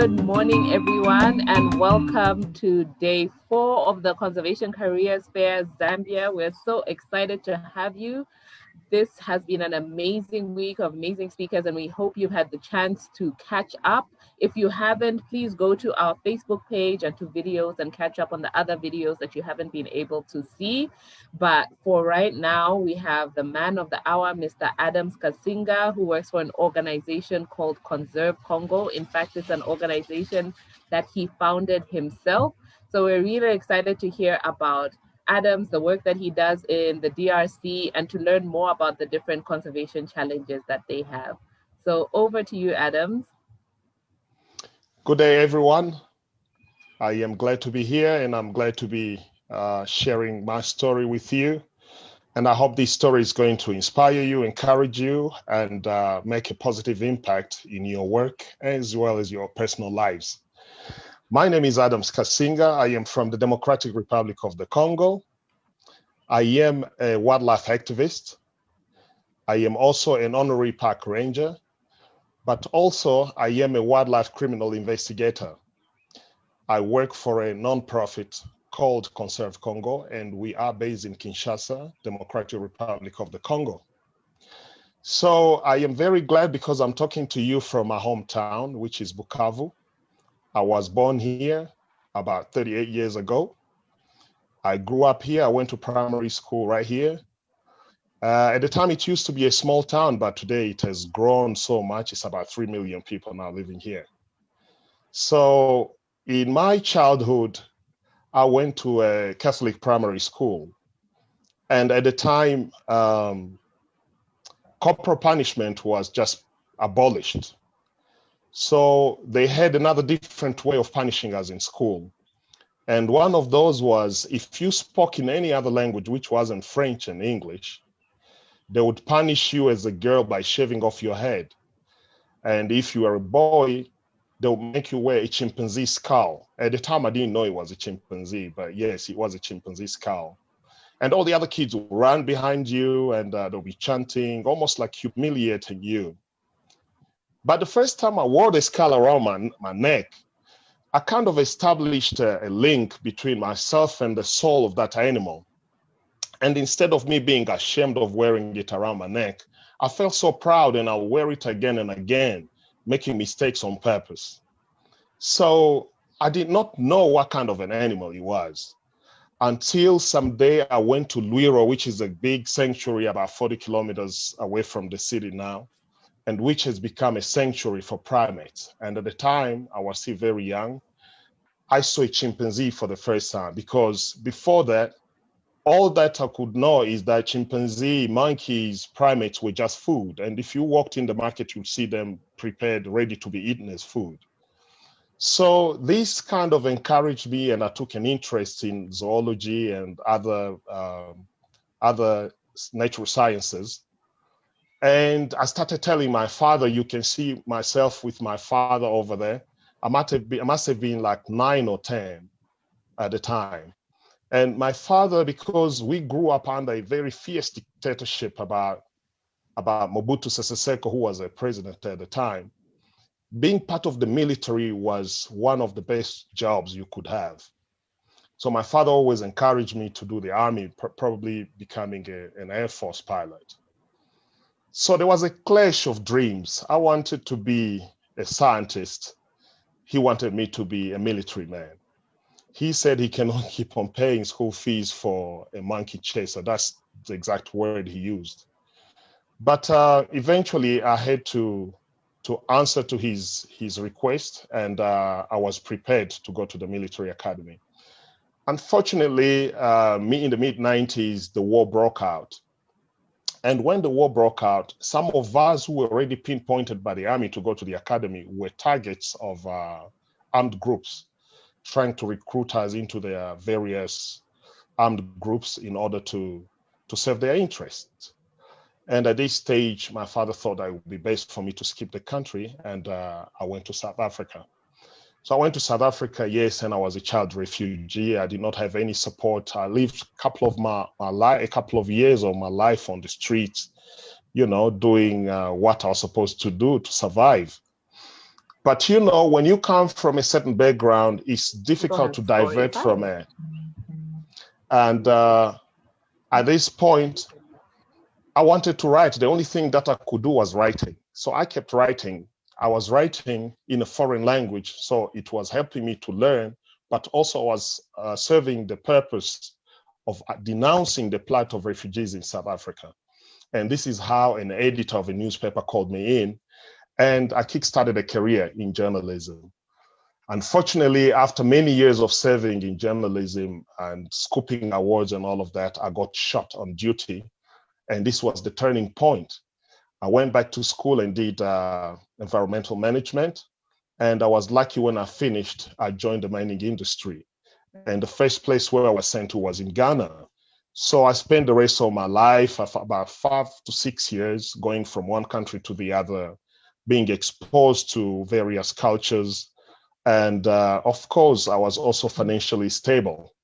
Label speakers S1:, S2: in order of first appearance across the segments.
S1: Good morning, everyone, and welcome to day 4 of the Conservation Careers Fair Zambia. We're so excited to have you. This has been an amazing week of amazing speakers, and we hope you've had the chance to catch up. If you haven't, please go to our Facebook page and to videos and catch up on the other videos that you haven't been able to see. But for right now, we have the man of the hour, Mr. Adams Cassinga, who works for an organization called Conserve Congo. In fact, it's an organization that he founded himself. So we're really excited to hear about Adams, the work that he does in the DRC, and to learn more about the different conservation challenges that they have. So over to you, Adams.
S2: Good day, everyone. I am glad to be here, and I'm glad to be sharing my story with you. And I hope this story is going to inspire you, encourage you, and make a positive impact in your work as well as your personal lives. My name is Adams Cassinga. I am from the Democratic Republic of the Congo. I am a wildlife activist. I am also an honorary park ranger, but also I am a wildlife criminal investigator. I work for a nonprofit called Conserve Congo, and we are based in Kinshasa, Democratic Republic of the Congo. So I am very glad because I'm talking to you from my hometown, which is Bukavu. I was born here about 38 years ago. I grew up here. I went to primary school right here. At the time, it used to be a small town, but today it has grown so much. It's about 3 million people now living here. So in my childhood, I went to a Catholic primary school. And at the time, corporal punishment was just abolished. So they had another different way of punishing us in school. And one of those was if you spoke in any other language, which wasn't French and English, they would punish you as a girl by shaving off your head. And if you were a boy, they would make you wear a chimpanzee skull. At the time, I didn't know it was a chimpanzee, but yes, it was a chimpanzee skull. And all the other kids would run behind you and they'll be chanting, almost like humiliating you. But the first time I wore the skull around my neck, I kind of established a link between myself and the soul of that animal. And instead of me being ashamed of wearing it around my neck, I felt so proud and I'll wear it again and again, making mistakes on purpose. So I did not know what kind of an animal it was until someday I went to Luiro, which is a big sanctuary about 40 kilometers away from the city now, and which has become a sanctuary for primates. And at the time, I was still very young. I saw a chimpanzee for the first time because before that, all that I could know is that chimpanzee, monkeys, primates were just food. And if you walked in the market, you'd see them prepared, ready to be eaten as food. So this kind of encouraged me, and I took an interest in zoology and other natural sciences. And I started telling my father, you can see myself with my father over there. I must have been like 9 or 10 at the time. And my father, because we grew up under a very fierce dictatorship about Mobutu Sese Seko, who was a president at the time, being part of the military was one of the best jobs you could have. So my father always encouraged me to do the army, probably becoming an Air Force pilot. So there was a clash of dreams. I wanted to be a scientist. He wanted me to be a military man. He said he cannot keep on paying school fees for a monkey chaser. That's the exact word he used. But eventually I had to answer to his request, and I was prepared to go to the military academy. Unfortunately, in the mid-90s, the war broke out. And when the war broke out, some of us who were already pinpointed by the army to go to the academy were targets of armed groups trying to recruit us into their various armed groups in order to serve their interests. And at this stage, my father thought it would be best for me to skip the country, and I went to South Africa. So I went to South Africa, yes, and I was a child refugee. I did not have any support. I lived a couple of years of my life on the streets, doing what I was supposed to do to survive. But you know, when you come from a certain background, it's difficult to divert from it. And at this point, I wanted to write. The only thing that I could do was writing. So I kept writing. I was writing in a foreign language, so it was helping me to learn, but also was serving the purpose of denouncing the plight of refugees in South Africa. And this is how an editor of a newspaper called me in, and I kickstarted a career in journalism. Unfortunately, after many years of serving in journalism and scooping awards and all of that, I got shot on duty. And this was the turning point. I went back to school and did environmental management. And I was lucky when I finished, I joined the mining industry. And the first place where I was sent to was in Ghana. So I spent the rest of my life, about 5 to 6 years, going from one country to the other, being exposed to various cultures. And of course, I was also financially stable.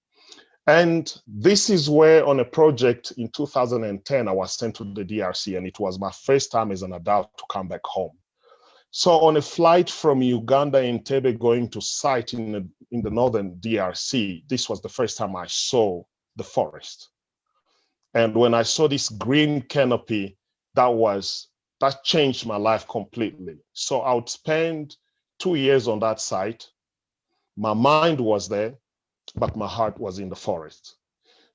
S2: And this is where on a project in 2010, I was sent to the DRC, and it was my first time as an adult to come back home. So on a flight from Uganda in Entebbe going to site in the northern DRC, this was the first time I saw the forest. And when I saw this green canopy, that changed my life completely. So I would spend 2 years on that site. My mind was there, but my heart was in the forest.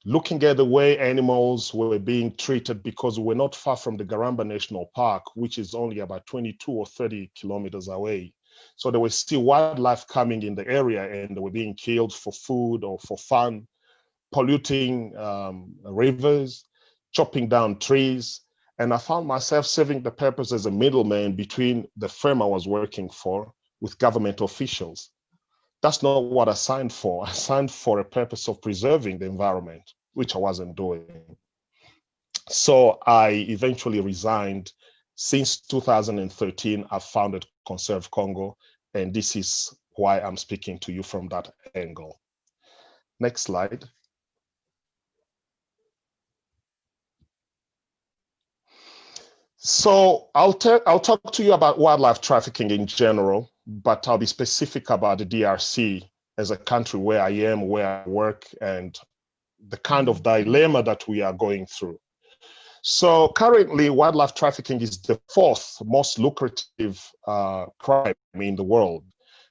S2: Looking at the way animals were being treated, because we're not far from the Garamba National Park, which is only about 22 or 30 kilometers away. So there was still wildlife coming in the area, and they were being killed for food or for fun, polluting rivers, chopping down trees. And I found myself serving the purpose as a middleman between the firm I was working for with government officials. That's not what I signed for. I signed for a purpose of preserving the environment, which I wasn't doing. So I eventually resigned. Since 2013, I've founded Conserve Congo, and this is why I'm speaking to you from that angle. Next slide. So I'll talk to you about wildlife trafficking in general, but I'll be specific about the DRC as a country where I am, where I work, and the kind of dilemma that we are going through. So currently, wildlife trafficking is the fourth most lucrative crime in the world.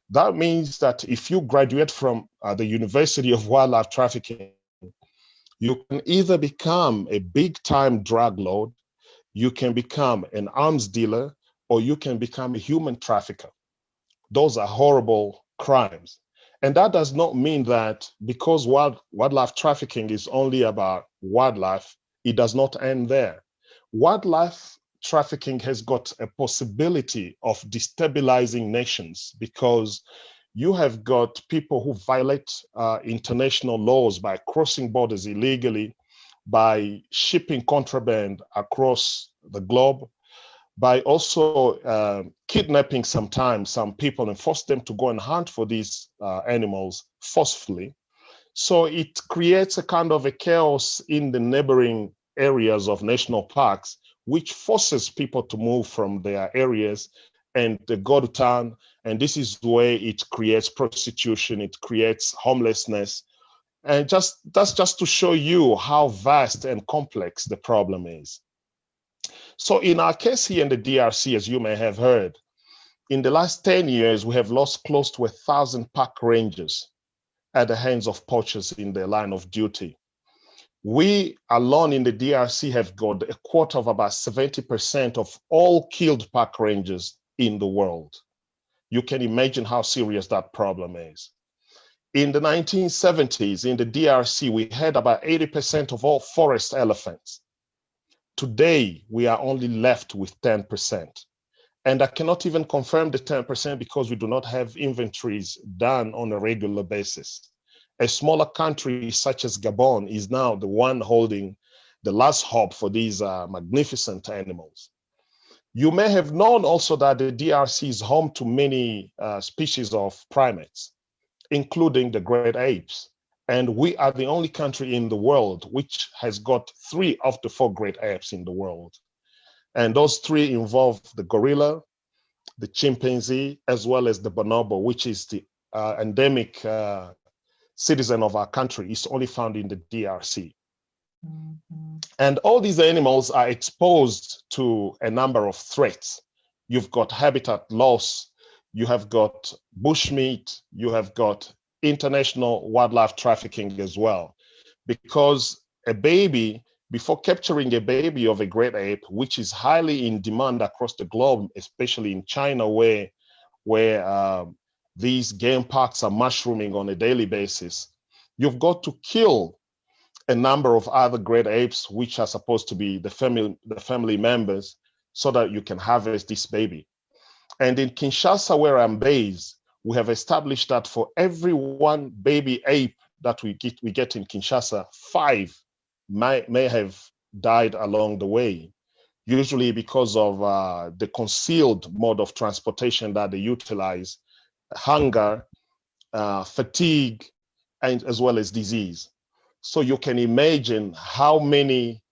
S2: That means that if you graduate from the University of Wildlife Trafficking, you can either become a big-time drug lord, you can become an arms dealer, or you can become a human trafficker. Those are horrible crimes. And that does not mean that because wildlife trafficking is only about wildlife, it does not end there. Wildlife trafficking has got a possibility of destabilizing nations, because you have got people who violate international laws by crossing borders illegally, by shipping contraband across the globe, by also kidnapping sometimes some people and force them to go and hunt for these animals forcefully. So it creates a kind of a chaos in the neighboring areas of national parks, which forces people to move from their areas and they go to town. And this is where it creates prostitution, it creates homelessness. And that's just to show you how vast and complex the problem is. So in our case here in the DRC, as you may have heard, in the last 10 years, we have lost close to 1,000 park rangers at the hands of poachers in their line of duty. We alone in the DRC have got a quarter of about 70% of all killed park rangers in the world. You can imagine how serious that problem is. In the 1970s, in the DRC, we had about 80% of all forest elephants. Today, we are only left with 10%. And I cannot even confirm the 10% because we do not have inventories done on a regular basis. A smaller country such as Gabon is now the one holding the last hope for these magnificent animals. You may have known also that the DRC is home to many species of primates, including the great apes. And we are the only country in the world which has got 3 of the 4 great apes in the world. And those 3 involve the gorilla, the chimpanzee, as well as the bonobo, which is the endemic citizen of our country, is only found in the DRC. Mm-hmm. And all these animals are exposed to a number of threats. You've got habitat loss, you have got bushmeat, you have got international wildlife trafficking as well. Because a baby, before capturing a baby of a great ape, which is highly in demand across the globe, especially in China, where these game parks are mushrooming on a daily basis, you've got to kill a number of other great apes, which are supposed to be the family members, so that you can harvest this baby. And in Kinshasa, where I'm based, we have established that for every one baby ape that we get in Kinshasa, 5 may have died along the way, usually because of the concealed mode of transportation that they utilize, hunger, fatigue, and as well as disease. So you can imagine how many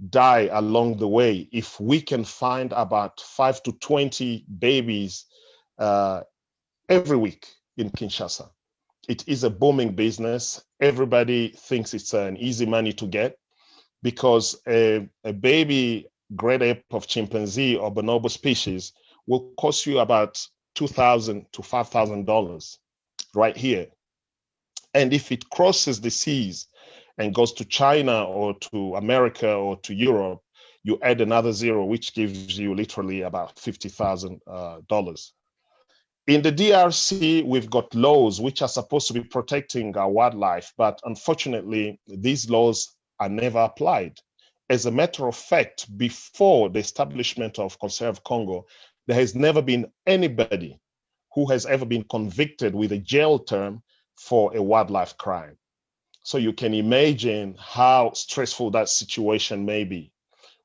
S2: die along the way if we can find about 5 to 20 babies every week in Kinshasa. It is a booming business. Everybody thinks it's an easy money to get because a baby great ape of chimpanzee or bonobo species will cost you about $2,000 to $5,000 right here. And if it crosses the seas and goes to China or to America or to Europe, you add another zero, which gives you literally about $50,000. In the DRC, we've got laws which are supposed to be protecting our wildlife, but unfortunately, these laws are never applied. As a matter of fact, before the establishment of Conserve Congo, there has never been anybody who has ever been convicted with a jail term for a wildlife crime. So you can imagine how stressful that situation may be.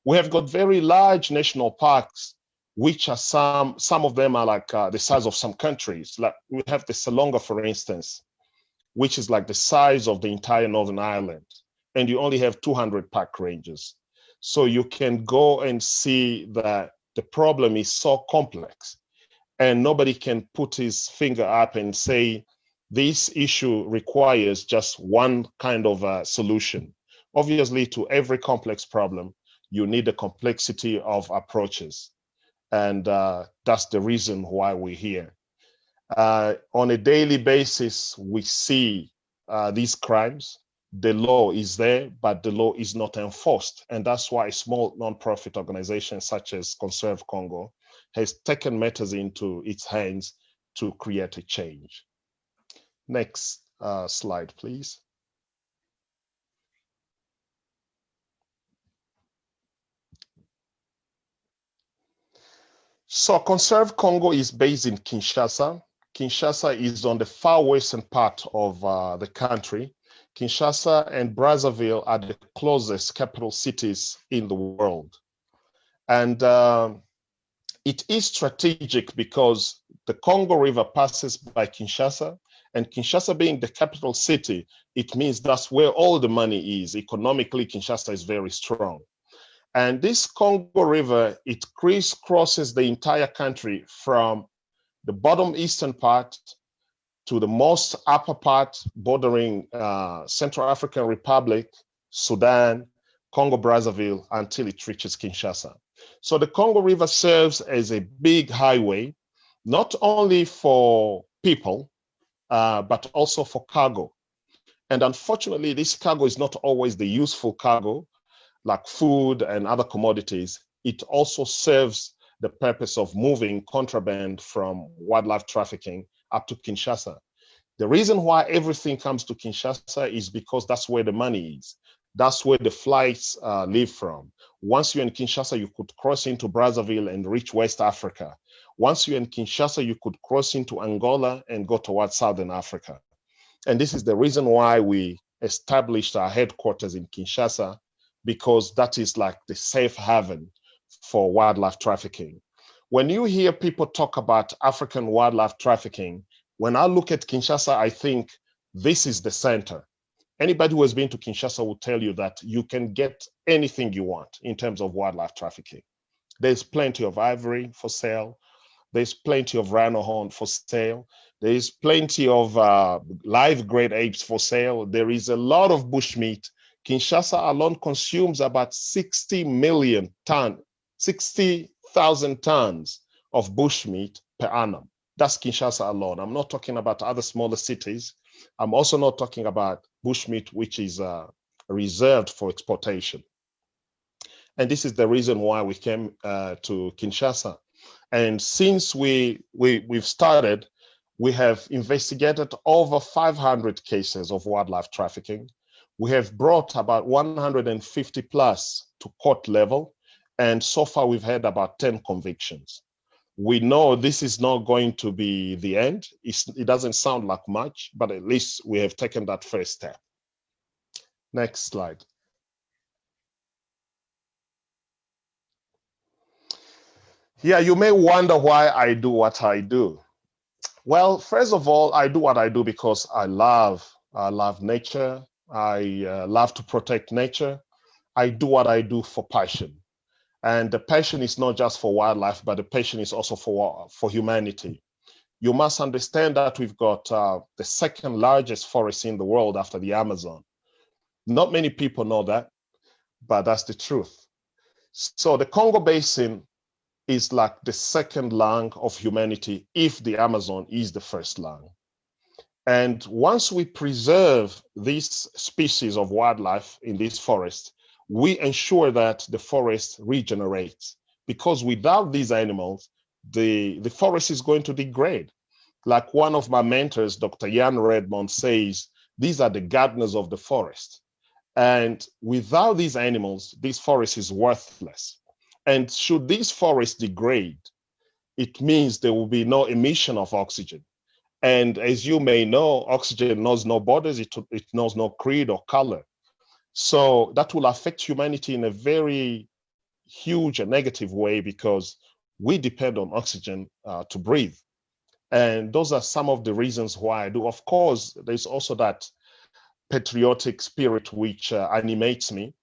S2: We have got very large national parks, which are some of them are like the size of some countries. Like we have the Salonga, for instance, which is like the size of the entire Northern Ireland, and you only have 200 park rangers. So you can go and see that the problem is so complex, and nobody can put his finger up and say, this issue requires just one kind of a solution. Obviously, to every complex problem, you need a complexity of approaches. And that's the reason why we're here. On a daily basis, we see these crimes. The law is there, but the law is not enforced. And that's why a small nonprofit organization such as Conserve Congo has taken matters into its hands to create a change. Next slide, please. So Conserve Congo is based in Kinshasa. Kinshasa is on the far western part of the country. Kinshasa and Brazzaville are the closest capital cities in the world. And it is strategic because the Congo River passes by Kinshasa, and Kinshasa being the capital city, it means that's where all the money is. Economically, Kinshasa is very strong. And this Congo River, it crisscrosses the entire country from the bottom eastern part to the most upper part bordering Central African Republic, Sudan, Congo Brazzaville, until it reaches Kinshasa. So the Congo River serves as a big highway, not only for people, but also for cargo. And unfortunately, this cargo is not always the useful cargo, like food and other commodities. It also serves the purpose of moving contraband from wildlife trafficking up to Kinshasa. The reason why everything comes to Kinshasa is because that's where the money is. That's where the flights leave from. Once you're in Kinshasa, you could cross into Brazzaville and reach West Africa. Once you're in Kinshasa, you could cross into Angola and go towards Southern Africa. And this is the reason why we established our headquarters in Kinshasa, because that is like the safe haven for wildlife trafficking. When you hear people talk about African wildlife trafficking, when I look at Kinshasa, I think this is the center. Anybody who has been to Kinshasa will tell you that you can get anything you want in terms of wildlife trafficking. There's plenty of ivory for sale. There's plenty of rhino horn for sale. There is plenty of live great apes for sale. There is a lot of bushmeat. Kinshasa alone consumes about 60,000 tons of bushmeat per annum. That's Kinshasa alone. I'm not talking about other smaller cities. I'm also not talking about bushmeat, which is reserved for exportation. And this is the reason why we came to Kinshasa. And since we've started, we have investigated over 500 cases of wildlife trafficking. We have brought about 150 plus to court level. And so far we've had about 10 convictions. We know this is not going to be the end. It doesn't sound like much, but at least we have taken that first step. Next slide. Yeah, you may wonder why I do what I do. Well, first of all, I do what I do because I love nature. I love to protect nature. I do what I do for passion. And the passion is not just for wildlife, but the passion is also for humanity. You must understand that we've got the second largest forest in the world after the Amazon. Not many people know that, but that's the truth. So the Congo Basin is like the second lung of humanity if the Amazon is the first lung. And once we preserve these species of wildlife in this forest, we ensure that the forest regenerates, because without these animals, the forest is going to degrade. Like one of my mentors, Dr. Jan Redmond, says, these are the gardeners of the forest. And without these animals, this forest is worthless. And should this forest degrade, it means there will be no emission of oxygen. And as you may know, oxygen knows no borders, it knows no creed or color. So that will affect humanity in a very huge and negative way, because we depend on oxygen to breathe. And those are some of the reasons why I do. Of course, there's also that patriotic spirit which animates me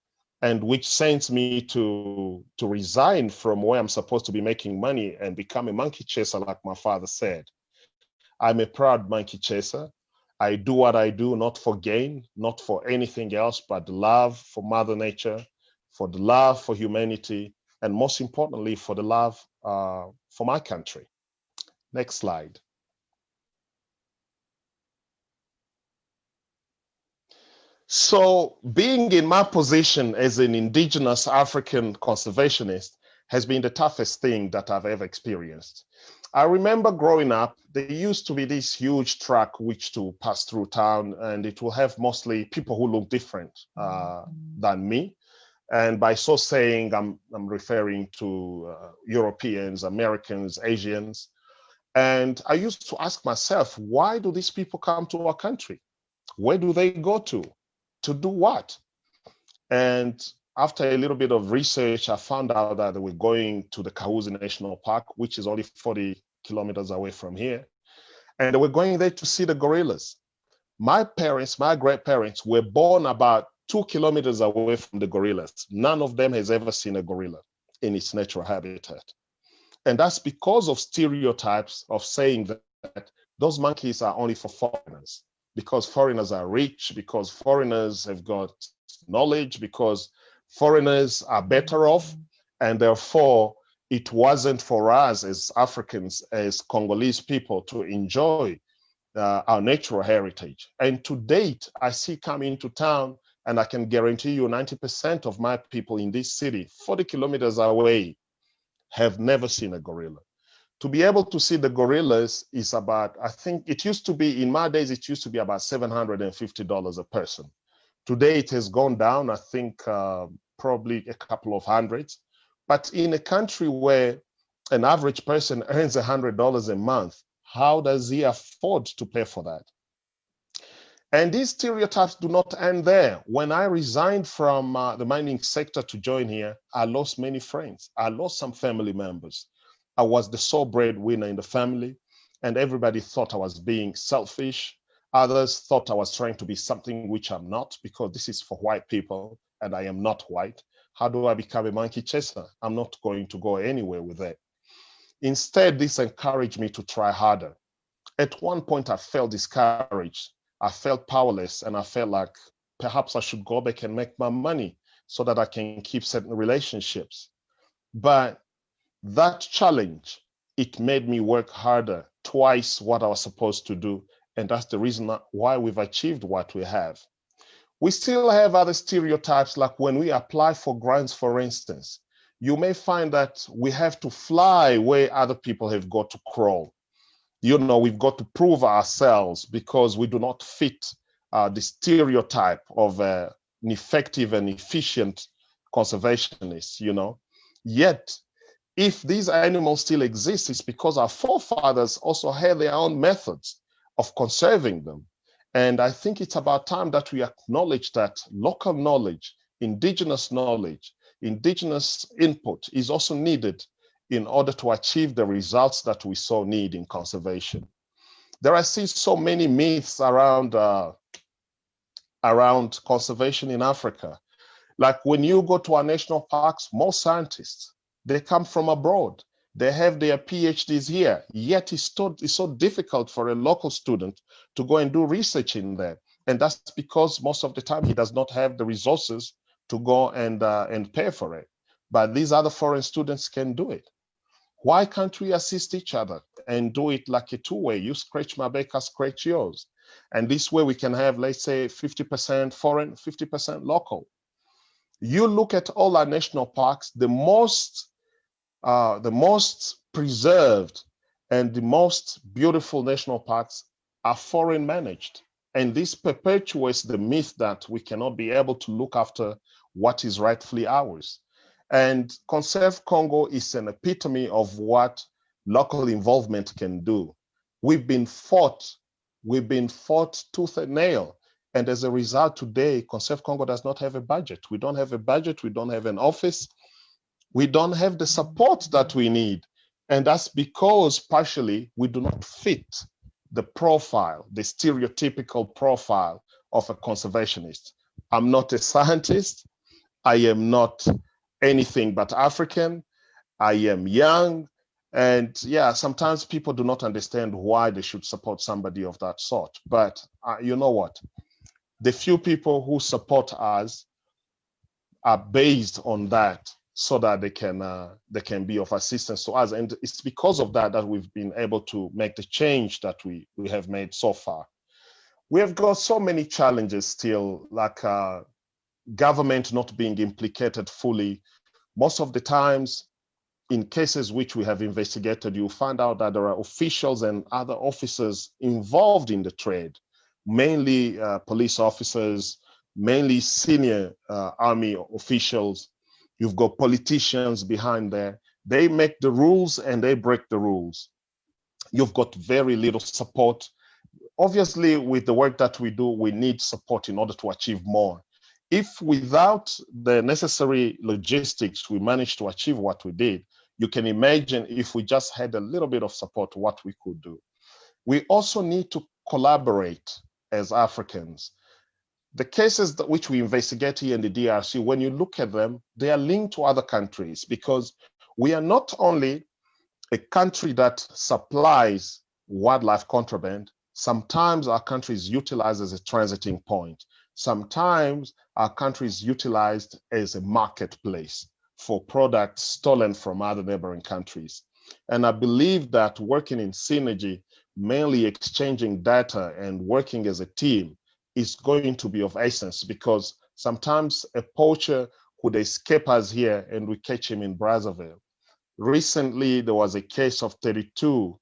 S2: and which sends me to resign from where I'm supposed to be making money and become a monkey chaser, like my father said. I'm a proud monkey chaser. I do what I do, not for gain, not for anything else, but the love for Mother Nature, for the love for humanity, and most importantly, for the love for my country. Next slide. So being in my position as an indigenous African conservationist has been the toughest thing that I've ever experienced. I remember growing up, there used to be this huge truck which to pass through town, and it will have mostly people who look different than me. And by so saying, I'm referring to Europeans, Americans, Asians. And I used to ask myself, why do these people come to our country? Where do they go to? To do what? And after a little bit of research, I found out that they were going to the Kahuzi National Park, which is only 40 kilometers away from here. And they were going there to see the gorillas. My parents, my great-parents were born about 2 kilometers away from the gorillas. None of them has ever seen a gorilla in its natural habitat. And that's because of stereotypes of saying that those monkeys are only for foreigners, because foreigners are rich, because foreigners have got knowledge, because foreigners are better off, and therefore it wasn't for us as Africans, as Congolese people, to enjoy our natural heritage. And to date, I see coming to town, and I can guarantee you 90% of my people in this city, 40 kilometers away, have never seen a gorilla. To be able to see the gorillas is about, I think it used to be, in my days, it used to be about $750 a person. Today it has gone down, I think probably a couple of hundreds. But in a country where an average person earns $100 a month, how does he afford to pay for that? And these stereotypes do not end there. When I resigned from the mining sector to join here, I lost many friends. I lost some family members. I was the sole breadwinner in the family, and everybody thought I was being selfish. Others thought I was trying to be something which I'm not, because this is for white people, and I am not white. How do I become a monkey chaser? I'm not going to go anywhere with that. Instead, this encouraged me to try harder. At one point, I felt discouraged. I felt powerless, and I felt like perhaps I should go back and make my money so that I can keep certain relationships. But that challenge, it made me work harder, twice what I was supposed to do. And that's the reason why we've achieved what we have. We still have other stereotypes, like when we apply for grants, for instance, you may find that we have to fly where other people have got to crawl. You know, we've got to prove ourselves because we do not fit the stereotype of an effective and efficient conservationist, you know. Yet, if these animals still exist, it's because our forefathers also had their own methods of conserving them. And I think it's about time that we acknowledge that local knowledge, indigenous input is also needed in order to achieve the results that we so need in conservation. There are still so many myths around conservation in Africa. Like when you go to our national parks, most scientists, they come from abroad. They have their PhDs here, yet it's so difficult for a local student to go and do research in there. And that's because most of the time he does not have the resources to go and pay for it. But these other foreign students can do it. Why can't we assist each other and do it like a two-way? You scratch my back, I scratch yours. And this way we can have, let's say, 50% foreign, 50% local. You look at all our national parks, the most preserved and the most beautiful national parks are foreign managed. And this perpetuates the myth that we cannot be able to look after what is rightfully ours. And Conserve Congo is an epitome of what local involvement can do. We've been fought tooth and nail. And as a result, today, Conserve Congo does not have a budget. We don't have a budget, we don't have an office, we don't have the support that we need. And that's because partially we do not fit the profile, the stereotypical profile of a conservationist. I'm not a scientist. I am not anything but African. I am young. And yeah, sometimes people do not understand why they should support somebody of that sort. But you know what? The few people who support us are based on that so that they can be of assistance to us. And it's because of that that we've been able to make the change that we have made so far. We have got so many challenges still, like government not being implicated fully. Most of the times, in cases which we have investigated, you find out that there are officials and other officers involved in the trade, mainly police officers, mainly senior army officials. You've got politicians behind there. They make the rules and they break the rules. You've got very little support. Obviously, with the work that we do, we need support in order to achieve more. If without the necessary logistics, we managed to achieve what we did, you can imagine if we just had a little bit of support, what we could do. We also need to collaborate as Africans. The cases that which we investigate here in the DRC, when you look at them, they are linked to other countries because we are not only a country that supplies wildlife contraband. Sometimes our country is utilized as a transiting point. Sometimes our country is utilized as a marketplace for products stolen from other neighboring countries. And I believe that working in synergy, mainly exchanging data and working as a team, is going to be of essence because sometimes a poacher could escape us here and we catch him in Brazzaville. Recently, there was a case of 32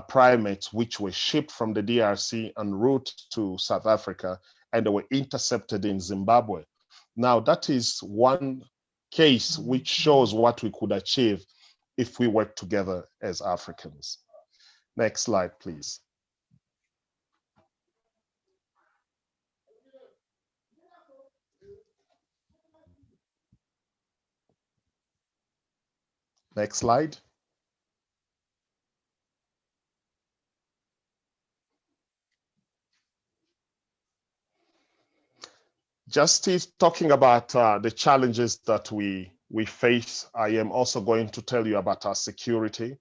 S2: primates which were shipped from the DRC en route to South Africa, and they were intercepted in Zimbabwe. Now, that is one case which shows what we could achieve if we work together as Africans. Next slide, please. Next slide. Just talking about the challenges that we we face. I am also going to tell you about our security.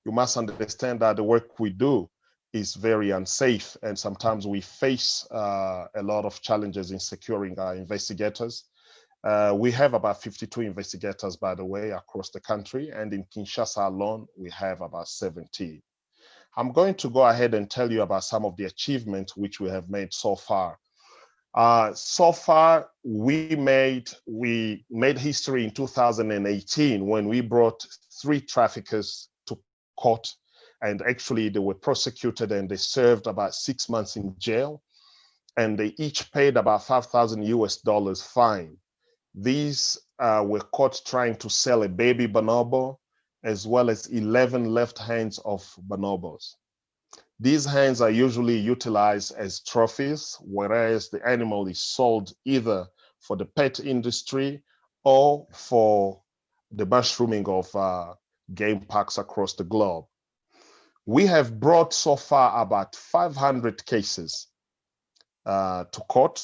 S2: You must understand that the work we do is very unsafe, and sometimes we face a lot of challenges in securing our investigators. We have about 52 investigators, by the way, across the country, and in Kinshasa alone, we have about 70. I'm going to go ahead and tell you about some of the achievements which we have made so far. So far, we made history in 2018 when we brought 3 traffickers to court, and actually they were prosecuted and they served about 6 months in jail, and they each paid about $5,000 fine. These were caught trying to sell a baby bonobo, as well as 11 left hands of bonobos. These hands are usually utilized as trophies, whereas the animal is sold either for the pet industry or for the mushrooming of game parks across the globe. We have brought so far about 500 cases to court.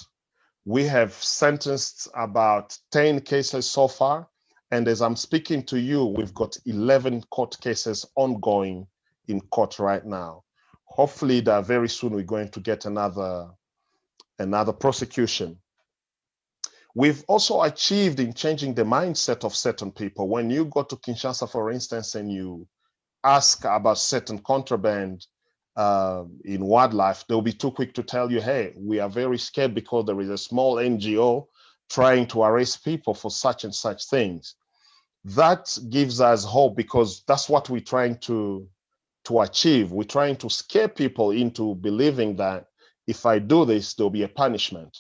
S2: We have sentenced about 10 cases so far. And as I'm speaking to you, we've got 11 court cases ongoing in court right now. Hopefully that very soon we're going to get another prosecution. We've also achieved in changing the mindset of certain people. When you go to Kinshasa, for instance, and you ask about certain contraband in wildlife, they'll be too quick to tell you, hey, we are very scared because there is a small NGO trying to arrest people for such and such things. That gives us hope, because that's what we're trying to achieve. We're trying to scare people into believing that if I do this, there'll be a punishment.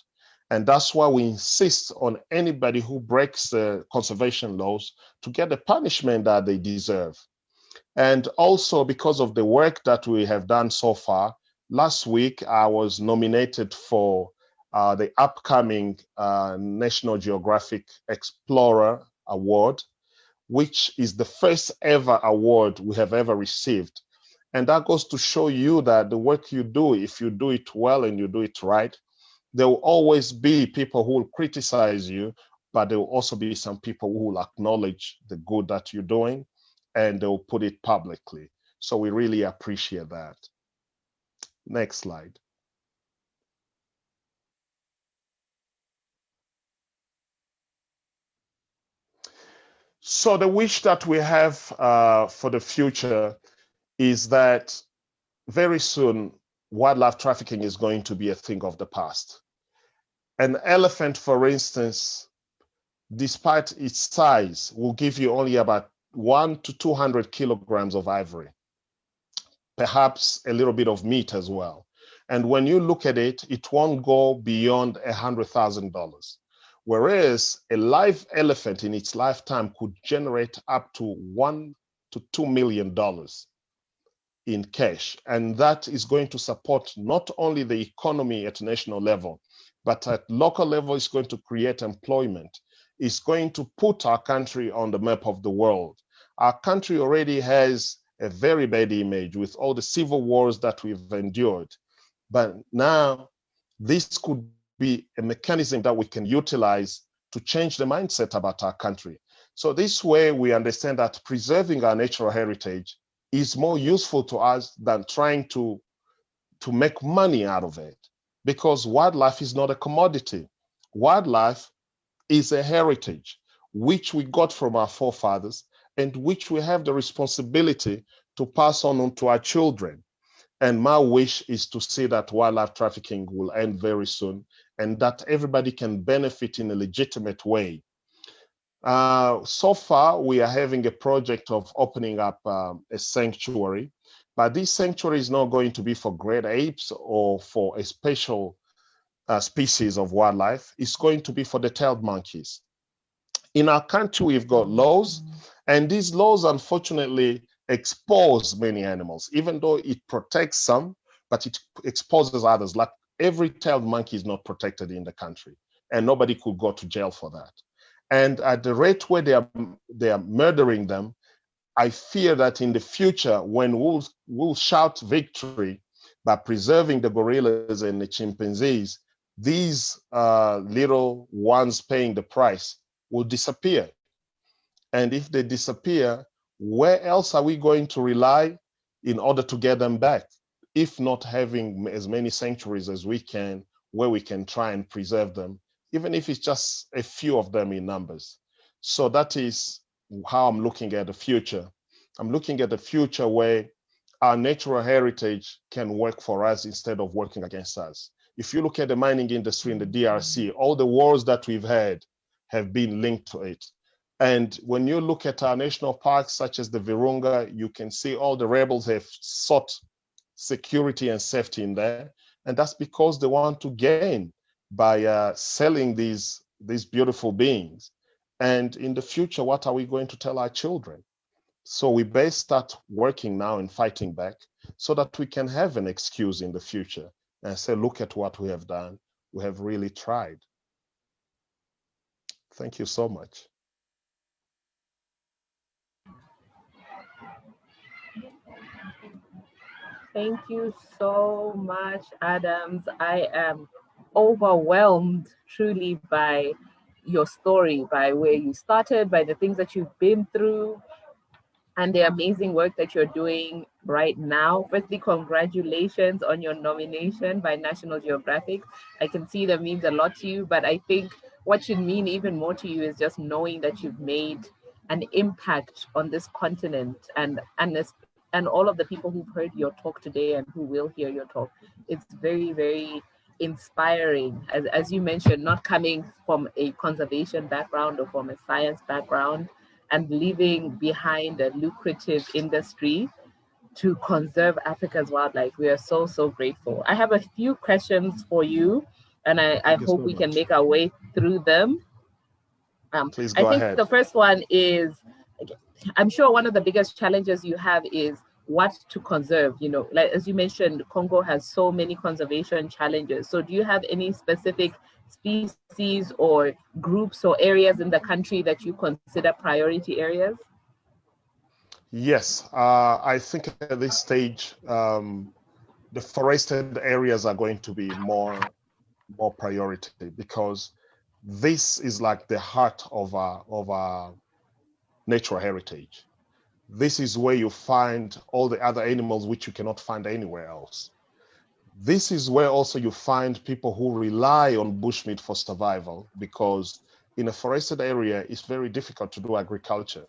S2: And that's why we insist on anybody who breaks the conservation laws to get the punishment that they deserve. And also, because of the work that we have done so far, last week I was nominated for the upcoming National Geographic Explorer Award, which is the first ever award we have ever received. And that goes to show you that the work you do, if you do it well and you do it right, there will always be people who will criticize you, but there will also be some people who will acknowledge the good that you're doing, and they will put it publicly. So we really appreciate that. Next slide. So the wish that we have for the future is that very soon wildlife trafficking is going to be a thing of the past. An elephant, for instance, despite its size, will give you only about 100 to 200 kilograms of ivory, perhaps a little bit of meat as well. And when you look at it, it won't go beyond $100,000. Whereas a live elephant in its lifetime could generate up to $1 to $2 million in cash. And that is going to support not only the economy at national level, but at local level, it's going to create employment. It's going to put our country on the map of the world. Our country already has a very bad image with all the civil wars that we've endured. But now this could be a mechanism that we can utilize to change the mindset about our country. So this way we understand that preserving our natural heritage is more useful to us than trying to make money out of it, because wildlife is not a commodity. Wildlife is a heritage which we got from our forefathers and which we have the responsibility to pass on to our children. And my wish is to see that wildlife trafficking will end very soon and that everybody can benefit in a legitimate way. So far, we are having a project of opening up a sanctuary, but this sanctuary is not going to be for great apes or for a special species of wildlife. It's going to be for the tailed monkeys. In our country, we've got laws, and these laws, unfortunately, expose many animals, even though it protects some, but it exposes others. Like every tailed monkey is not protected in the country, and nobody could go to jail for that. And at the rate where they are murdering them, I fear that in the future, when we'll shout victory by preserving the gorillas and the chimpanzees, these little ones paying the price will disappear. And if they disappear, where else are we going to rely in order to get them back? If not having as many sanctuaries as we can, where we can try and preserve them, even if it's just a few of them in numbers. So that is how I'm looking at the future. I'm looking at the future where our natural heritage can work for us instead of working against us. If you look at the mining industry in the DRC, all the wars that we've had have been linked to it. And when you look at our national parks, such as the Virunga, you can see all the rebels have sought security and safety in there. And that's because they want to gain by selling these beautiful beings. And in the future, what are we going to tell our children? So we best start working now and fighting back so that we can have an excuse in the future and say, look at what we have done. We have really tried. Thank you so much.
S1: Thank you so much, Adams. I am overwhelmed truly by your story, by where you started, by the things that you've been through, and the amazing work that you're doing right now. Firstly, congratulations on your nomination by National Geographic. I can see that means a lot to you, but I think what should mean even more to you is just knowing that you've made an impact on this continent and all of the people who've heard your talk today and who will hear your talk. It's very, very inspiring. As you mentioned, not coming from a conservation background or from a science background, and leaving behind a lucrative industry to conserve Africa's wildlife. We are so, so grateful. I have a few questions for you, and I hope we can make our way through them.
S2: Please go ahead.
S1: The first one is, I'm sure one of the biggest challenges you have is what to conserve. You know, like as you mentioned, Congo has so many conservation challenges. So do you have any specific species or groups or areas in the country that you consider priority areas?
S2: Yes, I think at this stage, the forested areas are going to be more priority, because this is like the heart of our natural heritage. This is where you find all the other animals which you cannot find anywhere else. This is where also you find people who rely on bushmeat for survival, because in a forested area, it's very difficult to do agriculture.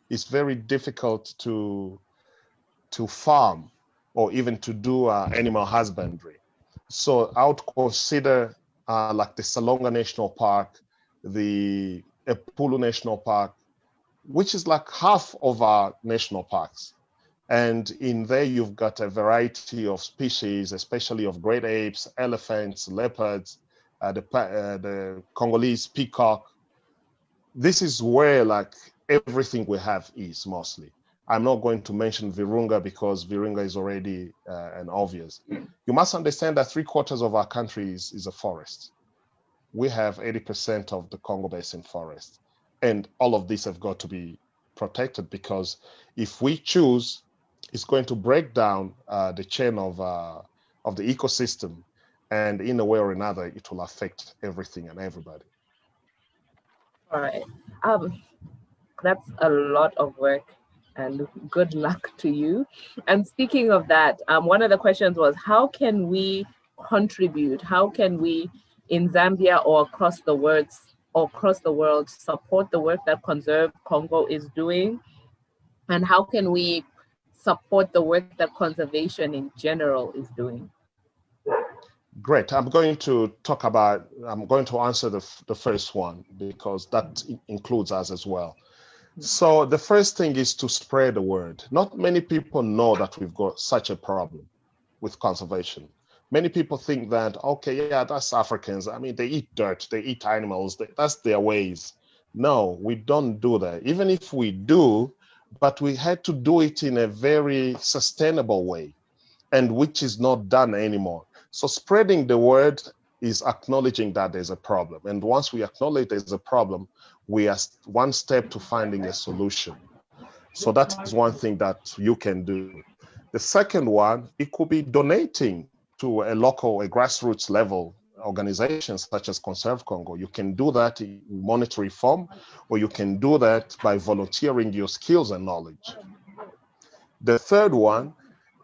S2: It's very difficult to farm or even to do animal husbandry. So I would consider like the Salonga National Park, the Epulu National Park, which is like half of our national parks. And in there, you've got a variety of species, especially of great apes, elephants, leopards, the Congolese peacock. This is where like everything we have is mostly. I'm not going to mention Virunga because Virunga is already an obvious. You must understand that 3/4 of our country is a forest. We have 80% of the Congo Basin forest. And all of these have got to be protected, because if we choose, it's going to break down the chain of the ecosystem. And in a way or another, it will affect everything and everybody.
S1: All right. That's a lot of work, and good luck to you. And speaking of that, one of the questions was, how can we contribute? How can we in Zambia or across the world support the work that Conserve Congo is doing? And how can we support the work that conservation in general is doing?
S2: Great. I'm going to answer the first one, because that includes us as well. So the first thing is to spread the word. Not many people know that we've got such a problem with conservation. Many people think that, okay, yeah, that's Africans. I mean, they eat dirt, they eat animals, that's their ways. No, we don't do that. Even if we do, but we had to do it in a very sustainable way, and which is not done anymore. So spreading the word is acknowledging that there's a problem. And once we acknowledge there's a problem, we are one step to finding a solution. So that is one thing that you can do. The second one, it could be donating to a local, a grassroots level, organizations such as Conserve Congo. You can do that in monetary form, or you can do that by volunteering your skills and knowledge. The third one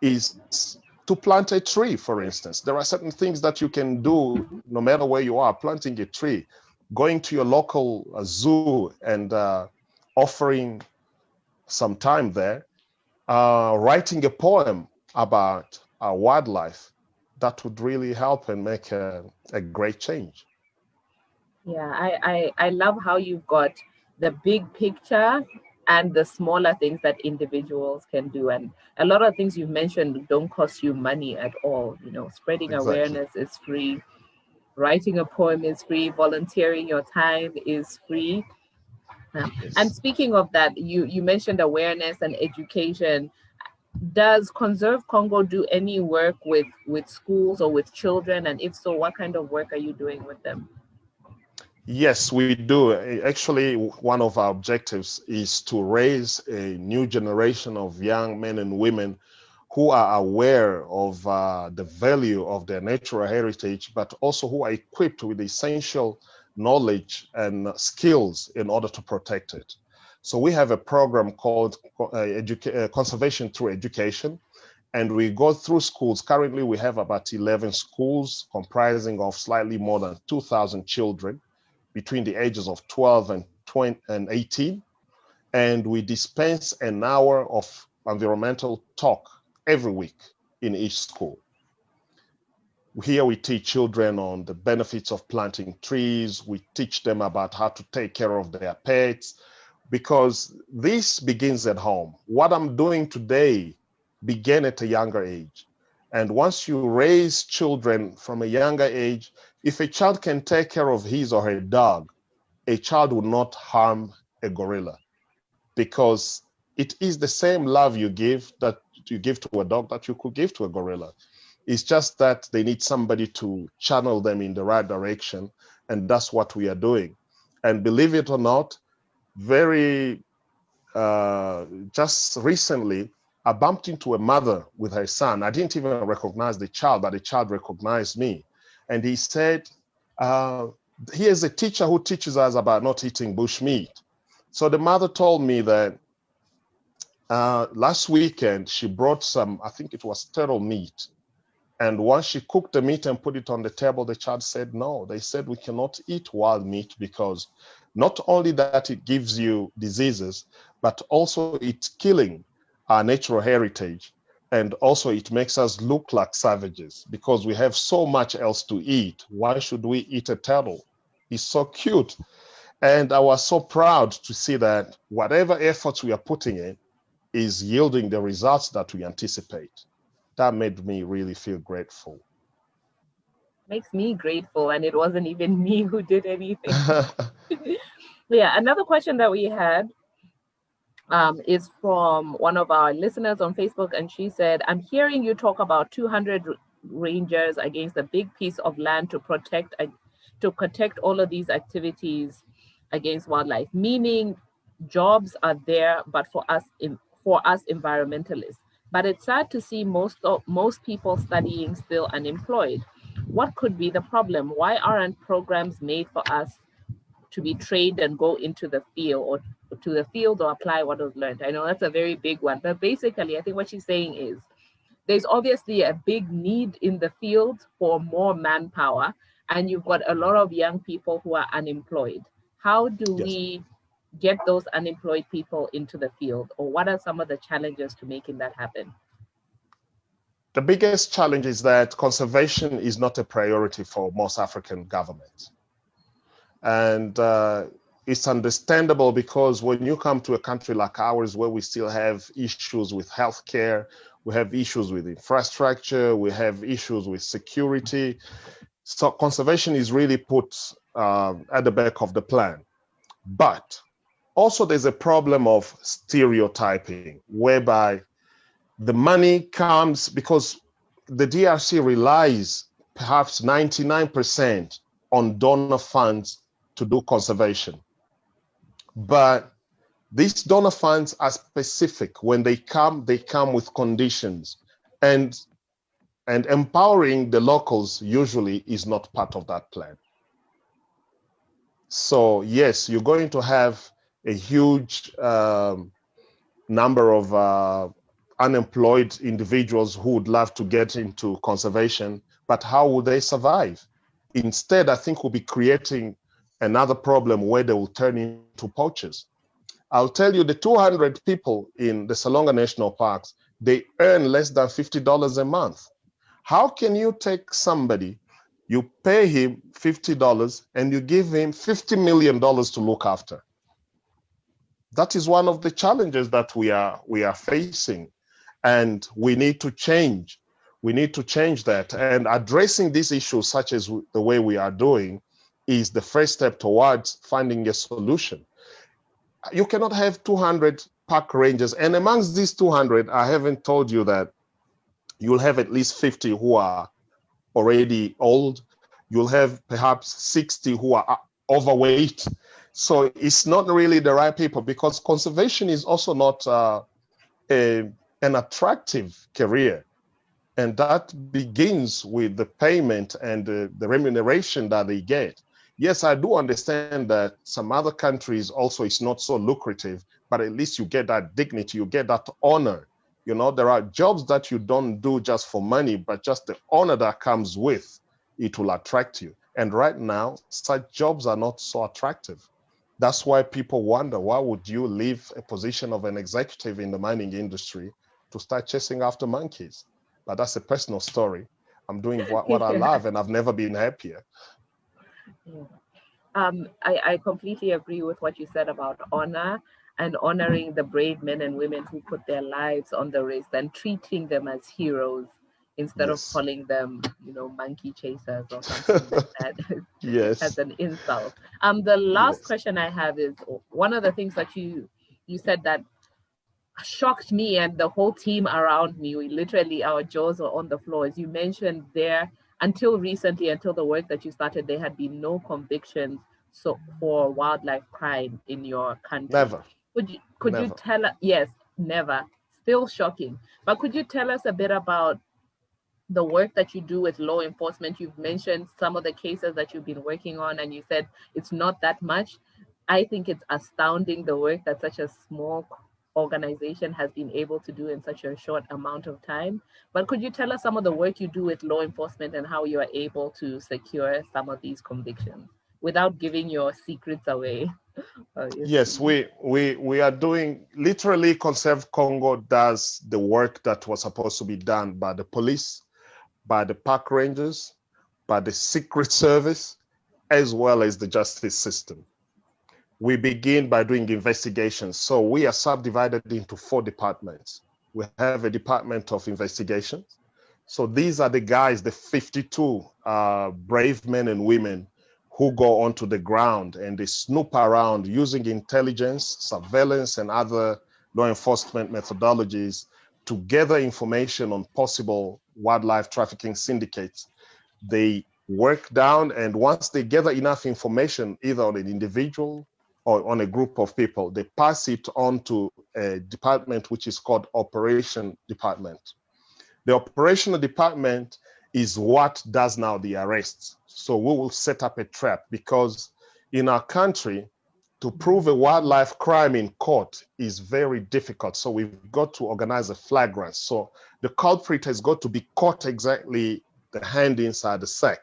S2: is to plant a tree, for instance. There are certain things that you can do no matter where you are. Planting a tree, going to your local zoo and offering some time there, writing a poem about wildlife, that would really help and make a great change.
S1: Yeah, I love how you've got the big picture and the smaller things that individuals can do. And a lot of things you've mentioned don't cost you money at all. You know, spreading
S2: Exactly.
S1: awareness is free, writing a poem is free, volunteering your time is free. And
S2: Yes.
S1: speaking of that, you mentioned awareness and education. Does Conserve Congo do any work with schools or with children? And if so, what kind of work are you doing with them?
S2: Yes, we do. Actually, one of our objectives is to raise a new generation of young men and women who are aware of the value of their natural heritage, but also who are equipped with essential knowledge and skills in order to protect it. So we have a program called Conservation Through Education, and we go through schools. Currently, we have about 11 schools comprising of slightly more than 2,000 children between the ages of 12 and 20 and 18. And we dispense an hour of environmental talk every week in each school. Here we teach children on the benefits of planting trees. We teach them about how to take care of their pets, because this begins at home. What I'm doing today began at a younger age. And once you raise children from a younger age, if a child can take care of his or her dog, a child will not harm a gorilla, because it is the same love you give to a dog that you could give to a gorilla. It's just that they need somebody to channel them in the right direction, and that's what we are doing. And believe it or not, just recently, I bumped into a mother with her son. I didn't even recognize the child, but the child recognized me. And he said, he is a teacher who teaches us about not eating bush meat. So the mother told me that last weekend she brought some, I think it was turtle meat. And once she cooked the meat and put it on the table, the child said no. They said we cannot eat wild meat because not only that it gives you diseases, but also it's killing our natural heritage. And also it makes us look like savages because we have so much else to eat. Why should we eat a turtle? It's so cute. And I was so proud to see that whatever efforts we are putting in is yielding the results that we anticipate. That made me really feel grateful.
S1: Makes me grateful, and it wasn't even me who did anything. Yeah, another question that we had is from one of our listeners on Facebook, and she said, I'm hearing you talk about 200 rangers against a big piece of land to protect all of these activities against wildlife, meaning jobs are there, but for us environmentalists. But it's sad to see most people studying still unemployed. What could be the problem? Why aren't programs made for us to be trained and go into the field or apply what was learned? I know that's a very big one, but basically I think what she's saying is there's obviously a big need in the field for more manpower, and you've got a lot of young people who are unemployed. How do
S2: Yes.
S1: we get those unemployed people into the field, or what are some of the challenges to making that happen?
S2: The biggest challenge is that conservation is not a priority for most African governments. And it's understandable because when you come to a country like ours, where we still have issues with healthcare, we have issues with infrastructure, we have issues with security. So conservation is really put at the back of the plan. But also there's a problem of stereotyping, whereby the money comes because the DRC relies perhaps 99% on donor funds to do conservation. But these donor funds are specific. When they come with conditions. And And empowering the locals usually is not part of that plan. So yes, you're going to have a huge number of unemployed individuals who would love to get into conservation, but how will they survive? Instead, I think we'll be creating another problem where they will turn into poachers. I'll tell you, the 200 people in the Salonga National Parks, they earn less than $50 a month. How can you take somebody, you pay him $50 and you give him $50 million to look after? That is one of the challenges that we are facing, and we need to change. We need to change that, and addressing these issues, such as the way we are doing, is the first step towards finding a solution. You cannot have 200 park rangers, and amongst these 200, I haven't told you that you'll have at least 50 who are already old. You'll have perhaps 60 who are overweight. So it's not really the right people, because conservation is also not an attractive career. And that begins with the payment and the remuneration that they get. Yes, I do understand that some other countries also it's not so lucrative, but at least you get that dignity, you get that honor. You know, there are jobs that you don't do just for money, but just the honor that comes with it will attract you. And right now, such jobs are not so attractive. That's why people wonder, why would you leave a position of an executive in the mining industry to start chasing after monkeys? But that's a personal story. I'm doing what I love, and I've never been happier.
S1: I completely agree with what you said about honor and honoring the brave men and women who put their lives on the risk and treating them as heroes instead of calling them, monkey chasers or something like that.
S2: Yes.
S1: As an insult. The last question I have is, one of the things that you said that shocked me and the whole team around me, literally our jaws were on the floor, as you mentioned there, until recently, until the work that you started, there had been no convictions for wildlife crime in your country.
S2: Never.
S1: Could you tell us? Yes, never. Still shocking. But could you tell us a bit about the work that you do with law enforcement? You've mentioned some of the cases that you've been working on, and you said it's not that much. I think it's astounding the work that such a small organization has been able to do in such a short amount of time. But could you tell us some of the work you do with law enforcement and how you are able to secure some of these convictions without giving your secrets away?
S2: Yes, we are doing, literally Conserve Congo does the work that was supposed to be done by the police, by the park rangers, by the Secret Service, as well as the justice system. We begin by doing investigations. So we are subdivided into 4 departments. We have a department of investigations. So these are the guys, the 52 brave men and women who go onto the ground and they snoop around using intelligence, surveillance, and other law enforcement methodologies to gather information on possible wildlife trafficking syndicates. They work down, and once they gather enough information, either on an individual or on a group of people, they pass it on to a department which is called Operation Department. The Operational Department is what does now the arrests. So we will set up a trap, because in our country, to prove a wildlife crime in court is very difficult. So we've got to organize a flagrant. So the culprit has got to be caught exactly the hand inside the sack.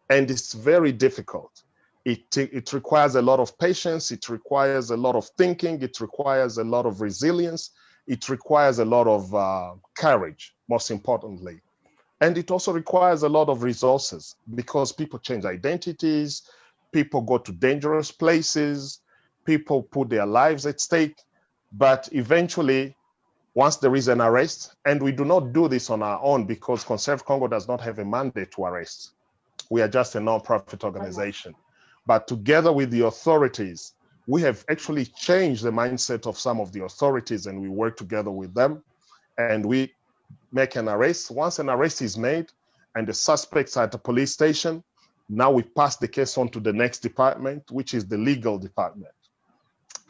S2: And it's very difficult. It requires a lot of patience. It requires a lot of thinking. It requires a lot of resilience. It requires a lot of courage, most importantly. And it also requires a lot of resources, because people change identities, people go to dangerous places, people put their lives at stake. But eventually, once there is an arrest, and we do not do this on our own because Conserve Congo does not have a mandate to arrest. We are just a non-profit organization. But together with the authorities, we have actually changed the mindset of some of the authorities, and we work together with them, and we make an arrest. Once an arrest is made and the suspects are at the police station, now we pass the case on to the next department, which is the legal department.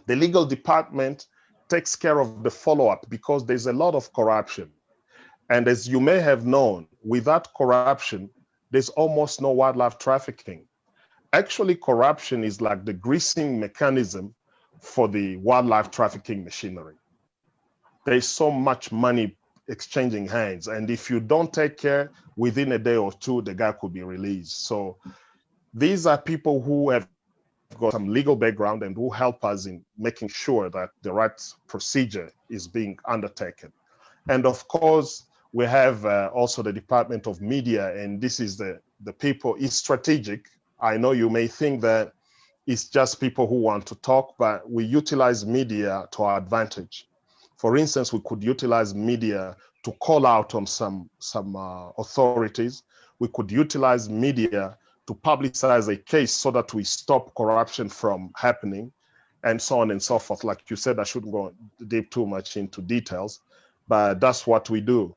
S2: The legal department takes care of the follow-up, because there's a lot of corruption. And as you may have known, without corruption, there's almost no wildlife trafficking. Actually, corruption is like the greasing mechanism for the wildlife trafficking machinery. There's so much money exchanging hands. And if you don't take care, within a day or two, the guy could be released. So these are people who have got some legal background and who help us in making sure that the right procedure is being undertaken. And of course, we have also the Department of Media, and this is the people, it's strategic. I know you may think that it's just people who want to talk, but we utilize media to our advantage. For instance, we could utilize media to call out on some authorities. We could utilize media to publicize a case so that we stop corruption from happening, and so on and so forth. Like you said, I shouldn't go deep too much into details, but that's what we do.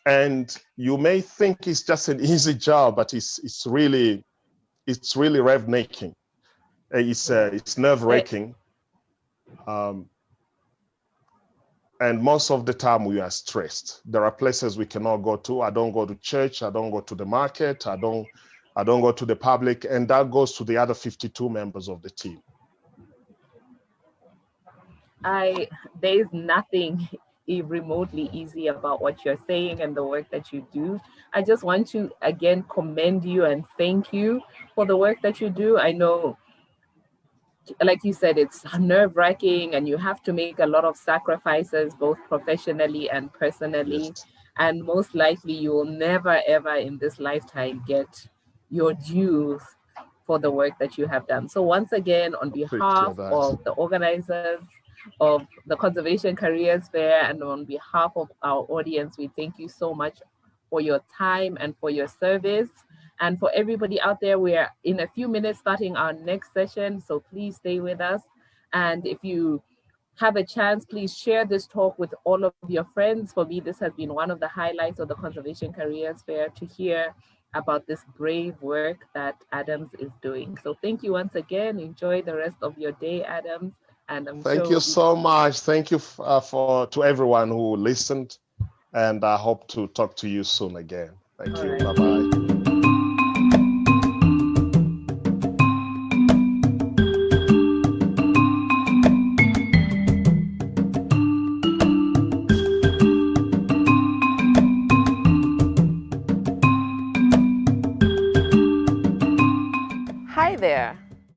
S2: And you may think it's just an easy job, but it's really rev-making. It's nerve-wracking. And most of the time we are stressed. There are places we cannot go to. I don't go to church. I don't go to the market. I don't go to the public. And that goes to the other 52 members of the team.
S1: There's nothing remotely easy about what you're saying and the work that you do. I just want to again commend you and thank you for the work that you do. I know, like you said, it's nerve-wracking and you have to make a lot of sacrifices, both professionally and personally.
S2: Yes.
S1: And most likely you will never ever in this lifetime get your dues for the work that you have done. So once again, on behalf of the organizers of the Conservation Careers Fair and on behalf of our audience, we thank you so much for your time and for your service. And for everybody out there, we are in a few minutes starting our next session, so please stay with us. And if you have a chance, please share this talk with all of your friends. For me, this has been one of the highlights of the Conservation Careers Fair, to hear about this brave work that Adams is doing. So thank you once again. Enjoy the rest of your day, Adams. And
S2: thank you so much. Thank you to everyone who listened, and I hope to talk to you soon again. Thank you. Bye-bye.